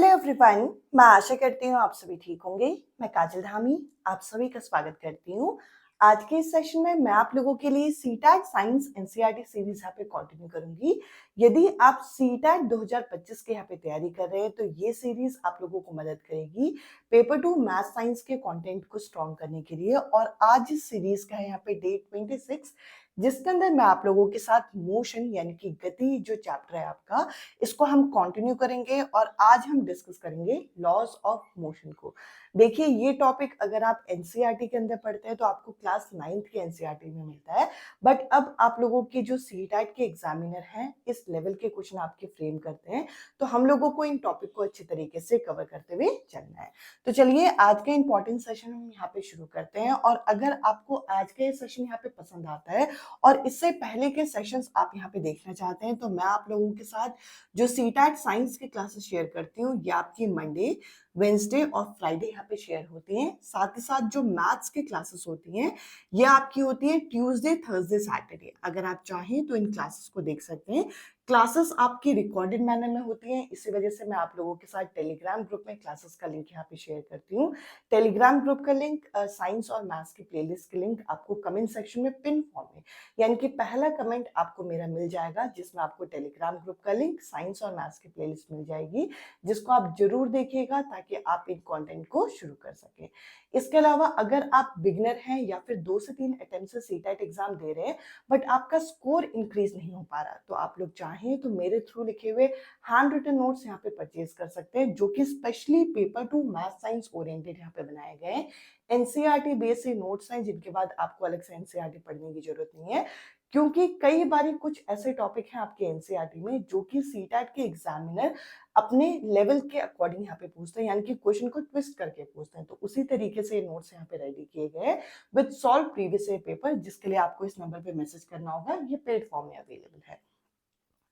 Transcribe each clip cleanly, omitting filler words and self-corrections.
Hello everyone, मैं आशा करती हूँ आप सभी ठीक होंगे। मैं काजल धामी आप सभी का स्वागत करती हूँ। आज के इस सेशन में मैं आप लोगों के लिए सीटैट साइंस एनसीईआरटी सीरीज यहाँ पे कंटिन्यू करूंगी। यदि आप सीटैट 2025 के यहाँ पे तैयारी कर रहे हैं तो ये सीरीज आप लोगों को मदद करेगी पेपर 2 मैथ साइंस के कंटेंट को स्ट्रॉन्ग करने के लिए। और आज इस सीरीज का है यहाँ पे डे 26, जिसके अंदर मैं आप लोगों के साथ मोशन यानी कि गति जो चैप्टर है आपका, इसको हम कंटिन्यू करेंगे और आज हम डिस्कस करेंगे लॉज ऑफ मोशन को। देखिए, ये टॉपिक अगर आप एनसीईआरटी के अंदर पढ़ते हैं तो आपको क्लास 9th के एनसीईआरटी में मिलता है, बट अब आप लोगों के जो सीटैट के एग्जामिनर हैं इस लेवल के क्वेश्चन आपके फ्रेम करते हैं, तो हम लोगों को इन टॉपिक को अच्छे तरीके से कवर करते हुए चलना है। तो चलिए आज का इंपॉर्टेंट सेशन हम यहाँ पे शुरू करते हैं। और अगर आपको आज का ये सेशन यहाँ पे पसंद आता है और इससे पहले के सेशंस आप यहाँ पे देखना चाहते हैं, तो मैं आप लोगों के साथ जो सीटैट साइंस की क्लासेस शेयर करती हूँ, ये आपकी मंडे, वेंसडे और फ्राइडे यहाँ पे शेयर होती हैं। साथ ही साथ जो मैथ्स की क्लासेस होती हैं ये आपकी होती है ट्यूसडे, थर्सडे, सैटरडे। अगर आप चाहें तो इन क्लासेस को देख सकते हैं। क्लासेस आपकी रिकॉर्डेड मैनर में होती हैं, इसी वजह से मैं आप लोगों के साथ टेलीग्राम ग्रुप में क्लासेस का लिंक यहाँ पे शेयर करती हूँ। टेलीग्राम ग्रुप का लिंक, साइंस और मैथ्स की प्लेलिस्ट की लिंक आपको कमेंट सेक्शन में पिन फॉर्म में, यानी कि पहला कमेंट आपको मेरा मिल जाएगा जिसमें आपको टेलीग्राम ग्रुप का लिंक, साइंस और मैथ्स की प्लेलिस्ट मिल जाएगी, जिसको आप जरूर देखिएगा ताकि आप इन कंटेंट को शुरू कर सकें। इसके अलावा अगर आप बिगिनर हैं या फिर 2 से 3 अटेम्प्ट से सीटेट एग्जाम दे रहे हैं बट आपका स्कोर इंक्रीज नहीं हो पा रहा, तो आप लोग चाहें तो मेरे थ्रू लिखे हुए हैंड रिटन नोट्स यहाँ पे परचेज कर सकते हैं, जो कि specially paper 2 math science oriented यहाँ पे बनाए गए हैं। एनसीईआरटी बेस्ड नोट्स हैं जिनके बाद आपको अलग से एनसीईआरटी पढ़ने की जरूरत नहीं है, क्योंकि कई बार कुछ ऐसे टॉपिक हैं आपके एनसीईआरटी में जो कि सीटैट के एग्जामिनर अपने लेवल के अकॉर्डिंग यहाँ पे पूछते हैं, यानी कि क्वेश्चन को ट्विस्ट करके पूछते हैं। तो उसी तरीके से नोट्स यहाँ पे रेडी किए गए हैं with solve previous year paper, जिसके लिए आपको इस नंबर पे मैसेज करना होगा। ये पेड फॉर्म में अवेलेबल है।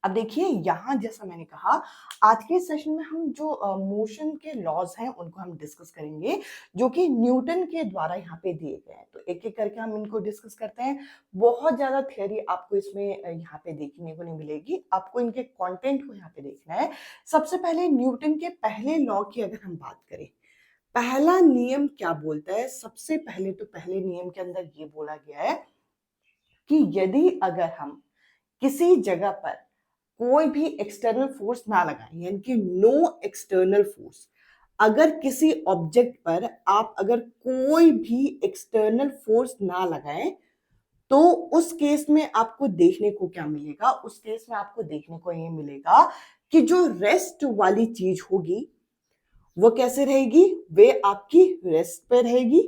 अब देखिए, यहाँ जैसा मैंने कहा, आज के सेशन में हम जो मोशन के लॉज हैं उनको हम डिस्कस करेंगे, जो कि न्यूटन के द्वारा यहाँ पे दिए गए हैं। तो एक एक करके हम इनको डिस्कस करते हैं। बहुत ज्यादा थ्योरी आपको इसमें यहाँ पे देखने को नहीं मिलेगी, आपको इनके कंटेंट को यहाँ पे देखना है। सबसे पहले न्यूटन के पहले लॉ की अगर हम बात करें, पहला नियम क्या बोलता है? सबसे पहले तो पहले नियम के अंदर ये बोला गया है कि यदि अगर हम किसी जगह पर कोई भी एक्सटर्नल फोर्स ना लगाएं, यानी कि नो एक्सटर्नल फोर्स, अगर किसी ऑब्जेक्ट पर आप अगर कोई भी एक्सटर्नल फोर्स ना लगाएं, तो उस केस में आपको देखने को क्या मिलेगा? उस केस में आपको देखने को ये मिलेगा कि जो रेस्ट वाली चीज होगी वो कैसे रहेगी? वे आपकी रेस्ट पे रहेगी,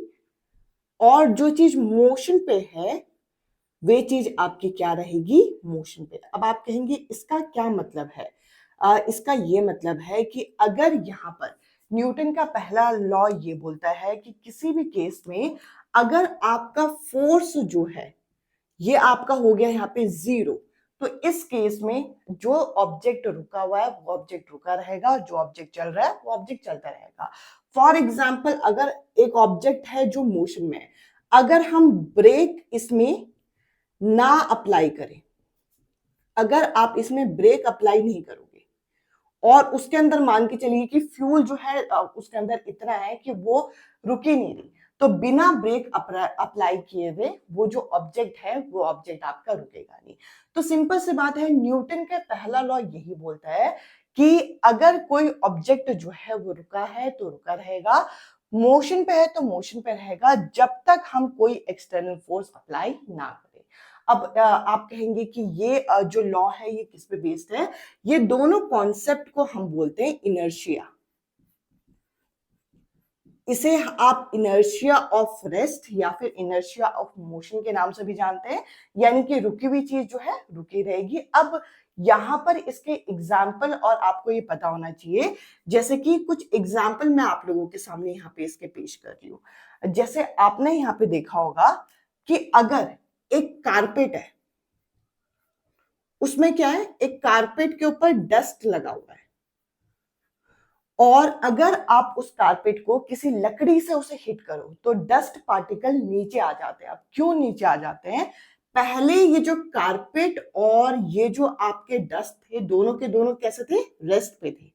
और जो चीज मोशन पे है वे चीज आपकी क्या रहेगी? मोशन पे। अब आप कहेंगे इसका क्या मतलब है? इसका ये मतलब है कि अगर यहाँ पर न्यूटन का पहला लॉ ये बोलता है कि किसी भी केस में अगर आपका फोर्स जो है ये आपका हो गया यहाँ पे 0, तो इस केस में जो ऑब्जेक्ट रुका हुआ है वो ऑब्जेक्ट रुका रहेगा और जो ऑब्जेक्ट चल रहा है वो ऑब्जेक्ट चलता रहेगा। फॉर एग्जाम्पल, अगर एक ऑब्जेक्ट है जो मोशन में है, अगर हम ब्रेक इसमें ना अप्लाई करें, अगर आप इसमें ब्रेक अप्लाई नहीं करोगे और उसके अंदर मान के चलिए कि फ्यूल जो है उसके अंदर इतना है कि वो रुक ही नहीं रही, तो बिना ब्रेक अप्लाई किए हुए वो जो ऑब्जेक्ट है वो ऑब्जेक्ट आपका रुकेगा नहीं। तो सिंपल सी बात है, न्यूटन का पहला लॉ यही बोलता है कि अगर कोई ऑब्जेक्ट जो है वो रुका है तो रुका रहेगा, मोशन पे है तो मोशन पे रहेगा, जब तक हम कोई एक्सटर्नल फोर्स अप्लाई ना करें। अब आप कहेंगे कि ये जो लॉ है ये किस पे बेस्ड है? ये दोनों कॉन्सेप्ट को हम बोलते हैं इनर्शिया। इसे आप इनर्शिया ऑफ रेस्ट या फिर इनर्शिया ऑफ मोशन के नाम से भी जानते हैं, यानी कि रुकी हुई चीज जो है रुकी रहेगी। अब यहां पर इसके एग्जाम्पल और आपको ये पता होना चाहिए, जैसे कि कुछ एग्जाम्पल मैं आप लोगों के सामने यहाँ पे इसके पेश कर रही हूँ। जैसे आपने यहाँ पे देखा होगा कि अगर एक कारपेट है, उसमें क्या है, एक कारपेट के ऊपर डस्ट लगा हुआ है, और अगर आप उस कारपेट को किसी लकड़ी से उसे हिट करो तो डस्ट पार्टिकल नीचे आ जाते हैं। अब क्यों नीचे आ जाते हैं? पहले ये जो कारपेट और ये जो आपके डस्ट थे, दोनों के दोनों कैसे थे? रेस्ट पे थे।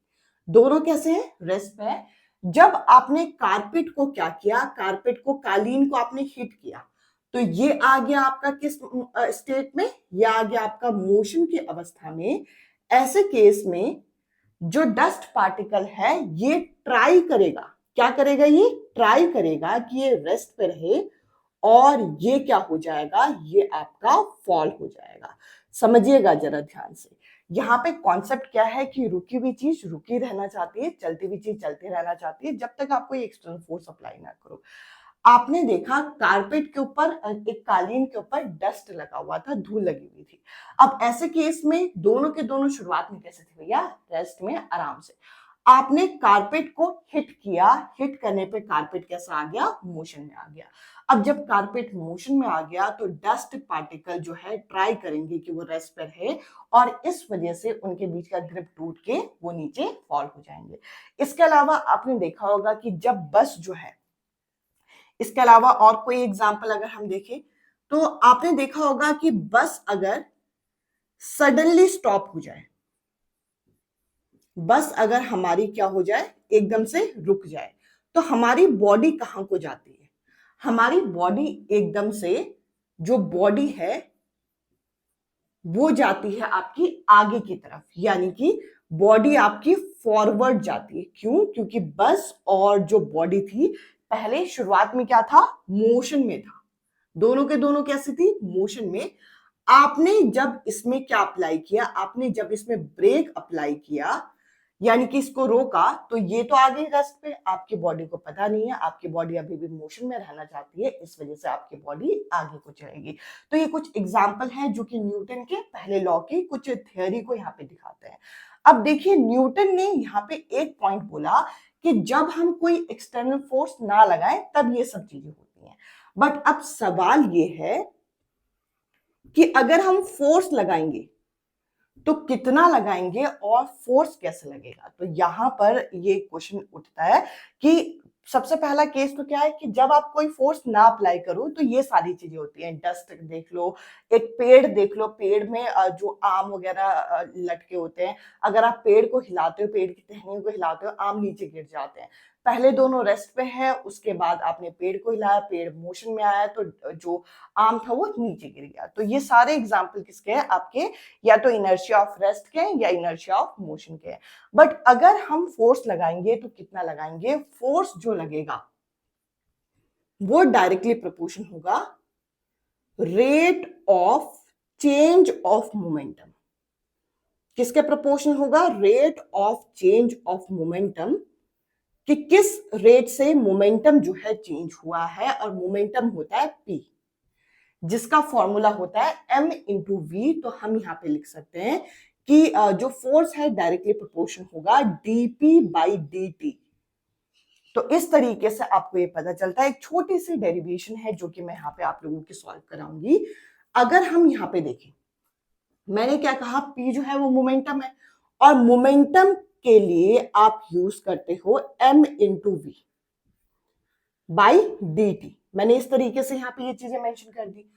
दोनों कैसे हैं, रेस्ट पे है। जब आपने कारपेट को क्या किया, कारपेट को, कालीन को आपने हिट किया, तो ये आ गया आपका किस स्टेट में, ये आ गया आपका मोशन की अवस्था में। ऐसे केस में जो डस्ट पार्टिकल है ये ट्राई करेगा, क्या करेगा, ये ट्राई करेगा कि ये रेस्ट पे रहे, और ये क्या हो जाएगा, ये आपका फॉल हो जाएगा। समझिएगा जरा ध्यान से, यहाँ पे कॉन्सेप्ट क्या है कि रुकी हुई चीज रुकी रहना चाहती है, चलती हुई चीज चलती रहना चाहती है, जब तक आप कोई एक्सटर्नल फोर्स अप्लाई ना करो। आपने देखा कारपेट के ऊपर, एक कालीन के ऊपर डस्ट लगा हुआ था, धूल लगी हुई थी। अब ऐसे केस में दोनों के दोनों शुरुआत में कैसे थे भैया, रेस्ट में, आराम से। आपने कारपेट को हिट किया, हिट करने पे कारपेट कैसा आ गया, मोशन में आ गया। अब जब कारपेट मोशन में आ गया तो डस्ट पार्टिकल जो है ट्राई करेंगे कि वो रेस्ट पर है, और इस वजह से उनके बीच का ग्रिप टूट के वो नीचे फॉल हो जाएंगे। इसके अलावा आपने देखा होगा कि जब बस जो है, इसके अलावा और कोई एग्जांपल अगर हम देखें तो आपने देखा होगा कि बस अगर सडनली स्टॉप हो जाए, बस अगर हमारी क्या हो जाए, एकदम से रुक जाए, तो हमारी बॉडी कहां को जाती है, हमारी बॉडी एकदम से, जो बॉडी है वो जाती है आपकी आगे की तरफ, यानी कि बॉडी आपकी फॉरवर्ड जाती है। क्यों, क्योंकि बस और जो बॉडी थी पहले शुरुआत में क्या था, मोशन में था, दोनों के दोनों कैसी थी, मोशन में। आपने जब इसमें क्या अप्लाई किया, आपने जब इसमें ब्रेक अप्लाई किया, यानी कि इसको रोका, तो ये तो आ गई रेस्ट पे, आपकी बॉडी को पता नहीं है, आपकी बॉडी अभी भी मोशन में रहना चाहती है, इस वजह से आपकी बॉडी आगे को चलेगी। तो ये कुछ एग्जाम्पल है जो कि न्यूटन के पहले लॉ की कुछ थ्योरी को यहाँ पे दिखाते हैं। अब देखिए, न्यूटन ने यहाँ पे एक पॉइंट बोला कि जब हम कोई एक्सटर्नल फोर्स ना लगाएं तब ये सब चीजें होती हैं। बट अब सवाल ये है कि अगर हम फोर्स लगाएंगे तो कितना लगाएंगे और फोर्स कैसे लगेगा। तो यहां पर ये क्वेश्चन उठता है कि सबसे पहला केस तो क्या है कि जब आप कोई फोर्स ना अप्लाई करो तो ये सारी चीजें होती हैं। डस्ट देख लो, एक पेड़ देख लो, पेड़ में जो आम वगैरह लटके होते हैं, अगर आप पेड़ को हिलाते हो, पेड़ की टहनियों को हिलाते हो, आम नीचे गिर जाते हैं। पहले दोनों रेस्ट पे है, उसके बाद आपने पेड़ को हिलाया, पेड़ मोशन में आया, तो जो आम था वो नीचे गिर गया। तो ये सारे एग्जाम्पल किसके हैं, आपके या तो इनर्शिया ऑफ रेस्ट के या इनर्शिया ऑफ मोशन के। बट अगर हम फोर्स लगाएंगे तो कितना लगाएंगे, फोर्स जो लगेगा वो डायरेक्टली प्रोपोर्शन होगा rate of change of momentum. किसके प्रोपोर्शन होगा, rate of change of momentum, कि किस रेट से मोमेंटम जो है चेंज हुआ है, और मोमेंटम होता है p, जिसका फॉर्मूला होता है m इंटू वी। तो हम यहां पे लिख सकते हैं कि जो फोर्स है डायरेक्टली प्रोपोर्शन होगा dp बाई dt। तो इस तरीके से आपको ये पता चलता है। एक छोटी सी डेरिवेशन है जो कि मैं यहाँ पे आप लोगों की सॉल्व कराऊंगी। अगर हम यहाँ पे देखें, मैंने क्या कहा, p जो है वो मोमेंटम है, और मोमेंटम के लिए आप यूज करते हो m into v by d t. मैंने इस तरीके से यहाँ पे ये चीजें मेंशन कर दी।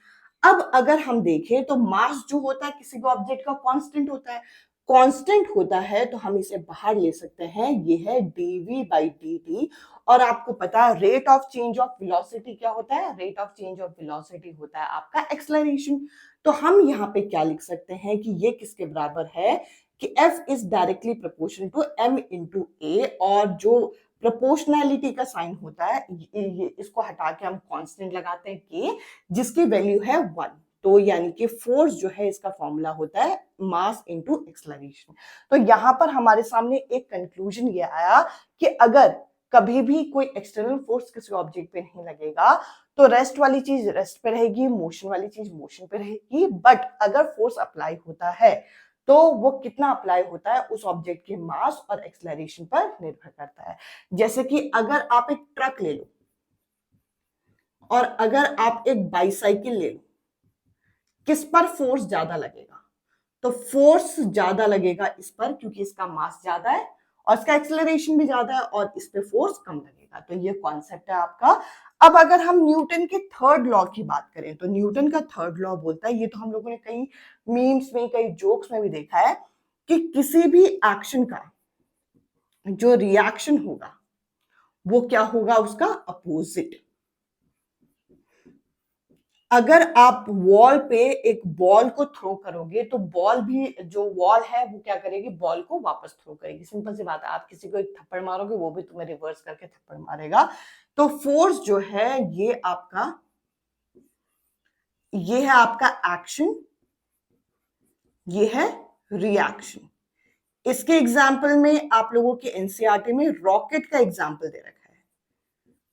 अब अगर हम देखें तो मास जो होता है किसी भी ऑब्जेक्ट का कांस्टेंट होता है, कांस्टेंट होता है तो हम इसे बाहर ले सकते हैं, ये है dv बाई dt। और आपको पता है rate of change of velocity क्या होता है, rate of change of velocity होता है आपका एक्सेलरेशन। तो हम यहाँ पे क्या लिख सकते हैं कि ये किसके बराबर है, कि f is directly proportional to m into a, और जो प्रोपोर्शनैलिटी का साइन होता है ये इसको हटा के हम कांस्टेंट लगाते हैं k, जिसकी वैल्यू है 1। तो यानी कि फोर्स जो है इसका फॉर्मूला होता है मास इनटू एक्सेलरेशन। तो यहां पर हमारे सामने एक कंक्लूजन ये आया कि अगर कभी भी कोई एक्सटर्नल फोर्स किसी ऑब्जेक्ट पे नहीं लगेगा तो रेस्ट वाली चीज रेस्ट पे रहेगी, मोशन वाली चीज मोशन पे रहेगी। बट अगर फोर्स अप्लाई होता है तो वो कितना अप्लाई होता है उस ऑब्जेक्ट के मास और एक्सेलरेशन पर निर्भर करता है। जैसे कि अगर आप एक ट्रक ले लो और अगर आप एक बाईसाइकिल ले लो, किस पर फोर्स ज्यादा लगेगा, तो फोर्स ज्यादा लगेगा इस पर, क्योंकि इसका मास ज्यादा है और इसका एक्सेलरेशन भी ज्यादा है, और इस पे फोर्स कम लगेगा। तो ये कॉन्सेप्ट है आपका। अब अगर हम न्यूटन के थर्ड लॉ की बात करें तो न्यूटन का थर्ड लॉ बोलता है, ये तो हम लोगों ने कई मीम्स में, कई जोक्स में भी देखा है, कि किसी भी एक्शन का जो रिएक्शन होगा वो क्या होगा, उसका अपोजिट। अगर आप वॉल पे एक बॉल को थ्रो करोगे तो बॉल भी, जो वॉल है वो क्या करेगी, बॉल को वापस थ्रो करेगी। सिंपल सी बात है, आप किसी को एक थप्पड़ मारोगे वो भी तुम्हें रिवर्स करके थप्पड़ मारेगा। तो फोर्स जो है ये है आपका एक्शन, ये है रिएक्शन। इसके एग्जाम्पल में आप लोगों के एनसीईआरटी में रॉकेट का एग्जाम्पल दे रखा है।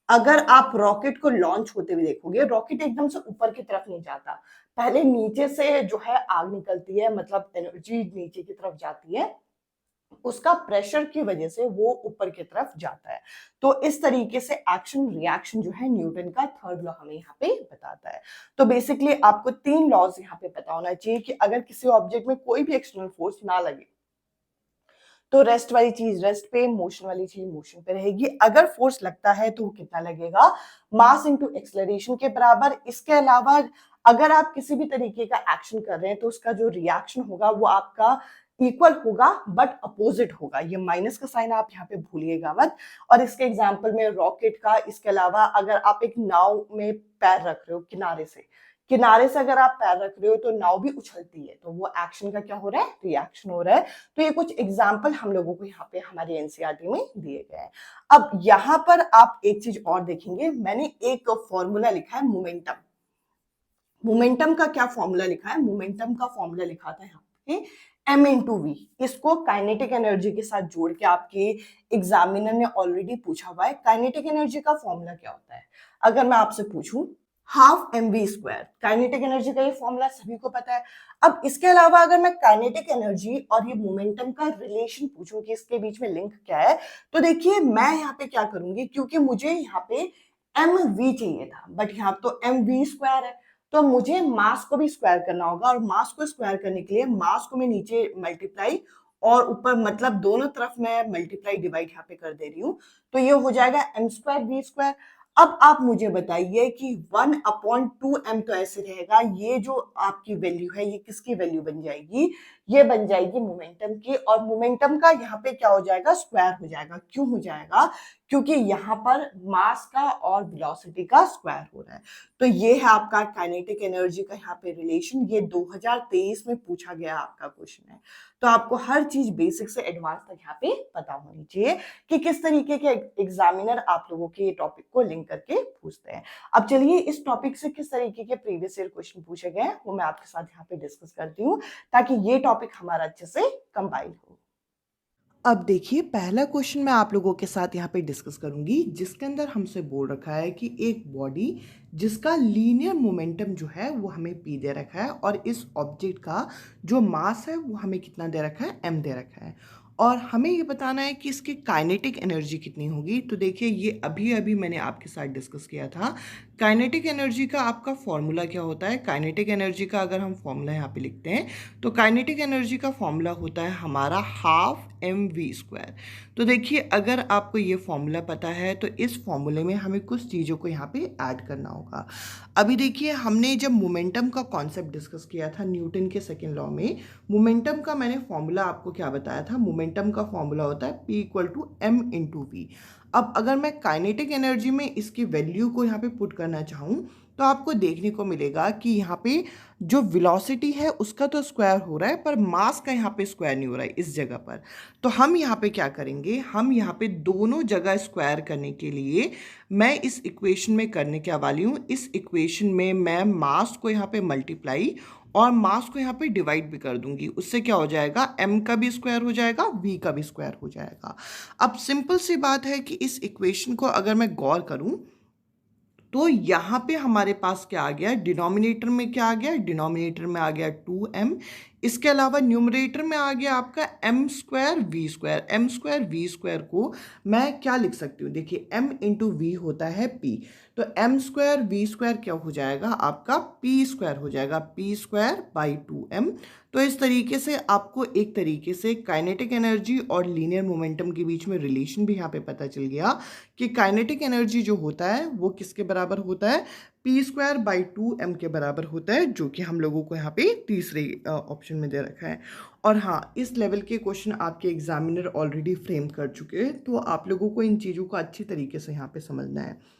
अगर आप रॉकेट को लॉन्च होते हुए देखोगे, रॉकेट एकदम से ऊपर की तरफ नहीं जाता, पहले नीचे से जो है आग निकलती है, मतलब एनर्जी नीचे की तरफ जाती है, उसका प्रेशर की वजह से वो ऊपर की तरफ जाता है। तो इस तरीके से एक्शन रिएक्शन जो है न्यूटन का थर्ड लॉ हमें यहाँ पे बताता है। तो बेसिकली आपको 3 लॉज यहाँ पे पता होना चाहिए कि अगर किसी ऑब्जेक्ट में कोई भी एक्सटर्नल फोर्स ना लगे तो रेस्ट वाली चीज रेस्ट पे, मोशन वाली चीज मोशन पे रहेगी। अगर फोर्स लगता है तो कितना लगेगा, मास इनटू एक्सेलरेशन के बराबर। इसके अलावा अगर आप किसी भी तरीके का एक्शन कर रहे हैं तो उसका जो रिएक्शन होगा वो आपका इक्वल होगा बट अपोजिट होगा। ये माइनस का साइन आप यहाँ पे भूलिएगा मत। और इसके एग्जांपल में रॉकेट का, इसके अलावा अगर आप एक नाव में पैर रख रहे हो किनारे से अगर आप पैर रख रहे हो तो नाव भी उछलती है, तो वो एक्शन का क्या हो रहा है, रिएक्शन हो रहा है। तो ये कुछ एग्जाम्पल हम लोगों को यहाँ पे हमारे एनसीईआरटी में दिए गए हैं। अब यहाँ पर आप एक चीज और देखेंगे, मैंने एक फॉर्मूला लिखा है मोमेंटम। मोमेंटम का क्या फॉर्मूला लिखा है, मोमेंटम का फॉर्मूला लिखा था यहाँ पे m इंटू वी। इसको काइनेटिक एनर्जी के साथ जोड़ के आपके एग्जामिनर ने ऑलरेडी पूछा हुआ है। काइनेटिक एनर्जी का फॉर्मूला क्या होता है, अगर मैं आपसे पूछूं half m v square, kinetic energy का ये फॉर्मूला सभी को पता है। अब इसके अलावा अगर मैं काइनेटिक एनर्जी और ये मोमेंटम का रिलेशन पूछूं कि इसके बीच में लिंक क्या है, तो देखिए मैं यहाँ पे क्या करूंगी, क्योंकि मुझे यहाँ पे एम वी चाहिए था बट यहाँ तो एम वी स्क्वायर है, तो मुझे मास को भी स्क्वायर करना होगा। और मास को स्क्वायर करने के लिए मास को मैं नीचे मल्टीप्लाई और ऊपर, मतलब दोनों तरफ मैं मल्टीप्लाई डिवाइड यहाँ पे कर दे रही हूँ, तो ये हो जाएगा एम स्क्वायर वी स्क्वायर। अब आप मुझे बताइए कि 1/2m तो ऐसे रहेगा, ये जो आपकी वैल्यू है ये किसकी वैल्यू बन जाएगी, ये बन जाएगी मोमेंटम की। और मोमेंटम का यहाँ पे क्या हो जाएगा, स्क्वायर हो जाएगा। क्यों हो जाएगा, क्योंकि यहाँ पर मास का और वेलोसिटी का स्क्वायर हो रहा है। तो ये है आपका काइनेटिक एनर्जी का यहाँ पे रिलेशन। ये 2023 में पूछा गया आपका क्वेश्चन है। तो आपको हर चीज बेसिक से एडवांस तक यहाँ पे पता होनी चाहिए कि किस तरीके के एग्जामिनर आप लोगों के ये टॉपिक को लिंक करके पूछते हैं। अब चलिए इस टॉपिक से किस तरीके के प्रीवियस ईयर क्वेश्चन पूछे गए हैं वो मैं आपके साथ यहाँ पे डिस्कस करती हूँ, ताकि ये टॉपिक हमारा अच्छे से कंबाइन हो। अब देखिए पहला क्वेश्चन मैं आप लोगों के साथ यहाँ पे डिस्कस करूंगी, जिसके अंदर हमसे बोल रखा है कि एक बॉडी जिसका लीनियर मोमेंटम जो है वो हमें p दे रखा है और इस ऑब्जेक्ट का जो मास है वो हमें कितना दे रखा है, m दे रखा है, और हमें ये बताना है कि इसकी काइनेटिक एनर्जी कितनी होगी। तो देखिए ये अभी अभी मैंने आपके साथ डिस्कस किया था। काइनेटिक एनर्जी का आपका फॉर्मूला क्या होता है, काइनेटिक एनर्जी का अगर हम फॉर्मूला यहाँ पे लिखते हैं तो काइनेटिक एनर्जी का फॉर्मूला होता है हमारा हाफ एम वी स्क्वायर। तो देखिए अगर आपको ये फॉर्मूला पता है तो इस फॉर्मूले में हमें कुछ चीज़ों को यहाँ पे ऐड करना होगा। अभी देखिए हमने जब मोमेंटम का कॉन्सेप्ट डिस्कस किया था न्यूटन के सेकेंड लॉ में, मोमेंटम का मैंने फॉर्मूला आपको क्या बताया था, मोमेंटम का फॉर्मूला होता है P equal to m into v. अब अगर मैं काइनेटिक एनर्जी में इसकी वैल्यू को यहाँ पे पुट करना चाहूँ तो आपको देखने को मिलेगा कि यहाँ पे जो वेलोसिटी है उसका तो स्क्वायर हो रहा है पर मास का यहाँ पे स्क्वायर नहीं हो रहा है इस जगह पर। तो हम यहाँ पे क्या करेंगे, हम यहाँ पे दोनों जगह स्क्वायर करने के लिए मैं इस इक्वेशन में करने क्या वाली हूँ, इस इक्वेशन में मैं मास को यहाँ पे मल्टीप्लाई और मास को यहाँ पे डिवाइड भी कर दूंगी। उससे क्या हो जाएगा, m का भी स्क्वायर हो जाएगा, v का भी स्क्वायर हो जाएगा। अब सिंपल सी बात है कि इस इक्वेशन को अगर मैं गौर करूं तो यहाँ पे हमारे पास क्या आ गया, डिनोमिनेटर में क्या आ गया, डिनोमिनेटर में आ गया 2m। इसके अलावा न्यूमरेटर में आ गया आपका m square v square. m square v square को मैं क्या लिख सकती हूँ, देखिए m इंटू वी होता है p, तो m स्क्वायर वी स्क्वायर क्या हो जाएगा आपका p स्क्वायर हो जाएगा, p स्क्वायर बाई 2m। तो तो इस तरीके से आपको एक तरीके से काइनेटिक एनर्जी और लीनियर मोमेंटम के बीच में रिलेशन भी यहाँ पे पता चल गया कि काइनेटिक एनर्जी जो होता है वो किसके बराबर होता है, p²/2m के बराबर होता है, जो कि हम लोगों को यहाँ पे तीसरे ऑप्शन में दे रखा है। और हाँ, इस लेवल के क्वेश्चन आपके एग्जामिनर ऑलरेडी फ्रेम कर चुके हैं, तो आप लोगों को इन चीज़ों को अच्छी तरीके से यहाँ पे समझना है।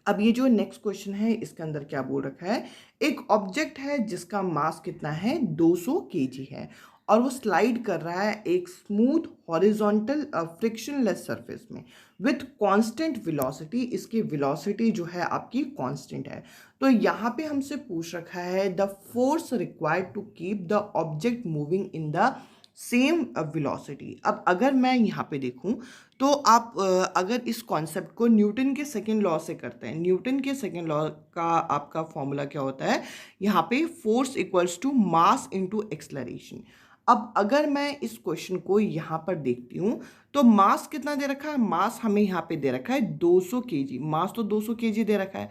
अब ये जो नेक्स्ट क्वेश्चन है इसके अंदर क्या बोल रखा है, एक ऑब्जेक्ट है जिसका मास कितना है, 200 केजी है, और वो स्लाइड कर रहा है एक स्मूथ हॉरिजॉन्टल फ्रिक्शनलेस सरफेस में विथ कांस्टेंट वेलोसिटी। इसकी वेलोसिटी जो है आपकी कांस्टेंट है। तो यहाँ पे हमसे पूछ रखा है the force required to keep the object moving in the same velocity. अब अगर मैं यहाँ पे देखूँ तो आप अगर इस कॉन्सेप्ट को न्यूटन के सेकेंड लॉ से करते हैं, न्यूटन के सेकेंड लॉ का आपका फॉर्मूला क्या होता है, यहाँ पे force equals to mass into acceleration. अब अगर मैं इस क्वेश्चन को यहाँ पर देखती हूँ तो मास कितना दे रखा है, मास हमें यहाँ पे दे रखा है 200 केजी, मास तो 200 केजी दे रखा है।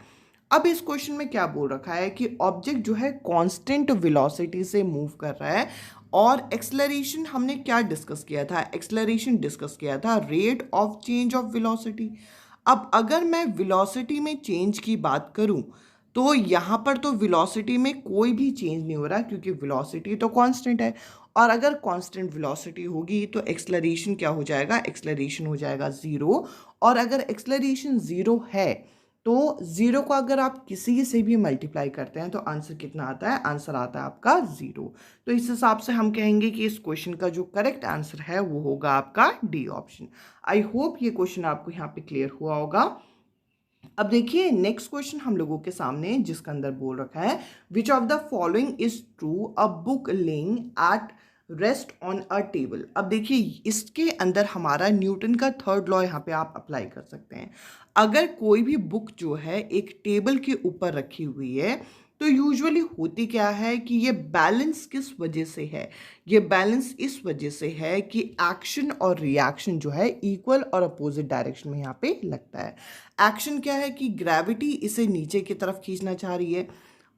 अब इस क्वेश्चन में क्या बोल रखा है कि ऑब्जेक्ट जो है कांस्टेंट वेलोसिटी से मूव कर रहा है, और एक्सेलरेशन हमने क्या डिस्कस किया था, एक्सेलरेशन डिस्कस किया था rate of change of velocity. अब अगर मैं वेलोसिटी में चेंज की बात करूं तो यहाँ पर तो वेलोसिटी में कोई भी चेंज नहीं हो रहा क्योंकि वेलोसिटी तो कांस्टेंट है, और अगर कांस्टेंट वेलोसिटी होगी तो एक्सेलरेशन क्या हो जाएगा, एक्सेलरेशन हो जाएगा 0। और अगर एक्सेलरेशन 0 है तो 0 को अगर आप किसी से भी मल्टीप्लाई करते हैं तो आंसर कितना आता है, आंसर आता है आपका 0। तो इस हिसाब से हम कहेंगे कि इस क्वेश्चन का जो करेक्ट आंसर है वो होगा आपका डी ऑप्शन। आई होप ये क्वेश्चन आपको यहाँ पे क्लियर हुआ होगा। अब देखिए नेक्स्ट क्वेश्चन हम लोगों के सामने जिसका अंदर बोल रखा है which of the following is true, a book laying at rest on a table. अब देखिए इसके अंदर हमारा न्यूटन का थर्ड लॉ यहाँ पे आप अप्लाई कर सकते हैं। अगर कोई भी बुक जो है एक टेबल के ऊपर रखी हुई है तो यूजुअली होती क्या है कि ये बैलेंस किस वजह से है, ये बैलेंस इस वजह से है कि एक्शन और रिएक्शन जो है इक्वल और अपोजिट डायरेक्शन में यहाँ पे लगता है। एक्शन क्या है कि ग्रेविटी इसे नीचे की तरफ खींचना चाह रही है,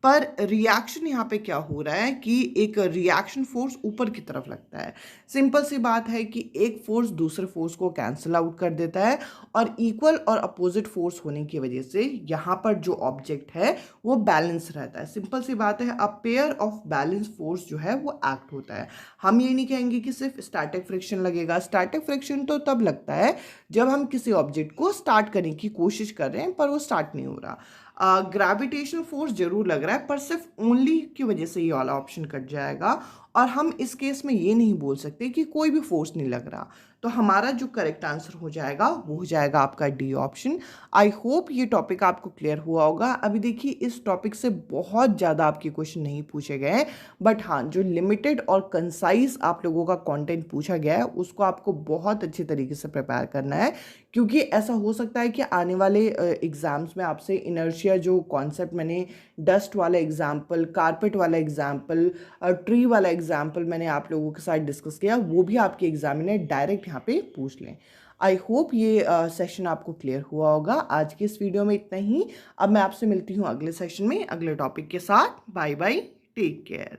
पर रिएक्शन यहाँ पे क्या हो रहा है कि एक रिएक्शन फोर्स ऊपर की तरफ लगता है। सिंपल सी बात है कि एक फोर्स दूसरे फोर्स को कैंसिल आउट कर देता है, और इक्वल और अपोजिट फोर्स होने की वजह से यहाँ पर जो ऑब्जेक्ट है वो बैलेंस रहता है। सिंपल सी बात है, a pair of balance force जो है वो एक्ट होता है। हम ये नहीं कहेंगे कि सिर्फ स्टैटिक फ्रिक्शन लगेगा, स्टैटिक फ्रिक्शन तो तब लगता है जब हम किसी ऑब्जेक्ट को स्टार्ट करने की कोशिश कर रहे हैं पर वो स्टार्ट नहीं हो रहा। ग्रेविटेशनल फोर्स जरूर लग रहा है पर सिर्फ ओनली की वजह से ये वाला ऑप्शन कट जाएगा, और हम इस केस में ये नहीं बोल सकते कि कोई भी फोर्स नहीं लग रहा। तो हमारा जो करेक्ट आंसर हो जाएगा वो हो जाएगा आपका डी ऑप्शन। आई होप ये टॉपिक आपको क्लियर हुआ होगा। अभी देखिए इस टॉपिक से बहुत ज़्यादा आपके क्वेश्चन नहीं पूछे गए हैं, बट हाँ जो लिमिटेड और कंसाइज आप लोगों का कंटेंट पूछा गया है उसको आपको बहुत अच्छे तरीके से प्रिपेयर करना है, क्योंकि ऐसा हो सकता है कि आने वाले एग्जाम्स में आपसे इनर्शिया जो कॉन्सेप्ट मैंने डस्ट वाला एग्जाम्पल, कारपेट वाला एग्जाम्पल, ट्री वाला एग्जाम्पल मैंने आप लोगों के साथ डिस्कस किया, वो भी आपके एग्जामिनर डायरेक्ट यहाँ पे पूछ लें। आई होप ये सेशन आपको क्लियर हुआ होगा। आज के इस वीडियो में इतना ही। अब मैं आपसे मिलती हूँ अगले सेशन में अगले टॉपिक के साथ। Bye bye, take care.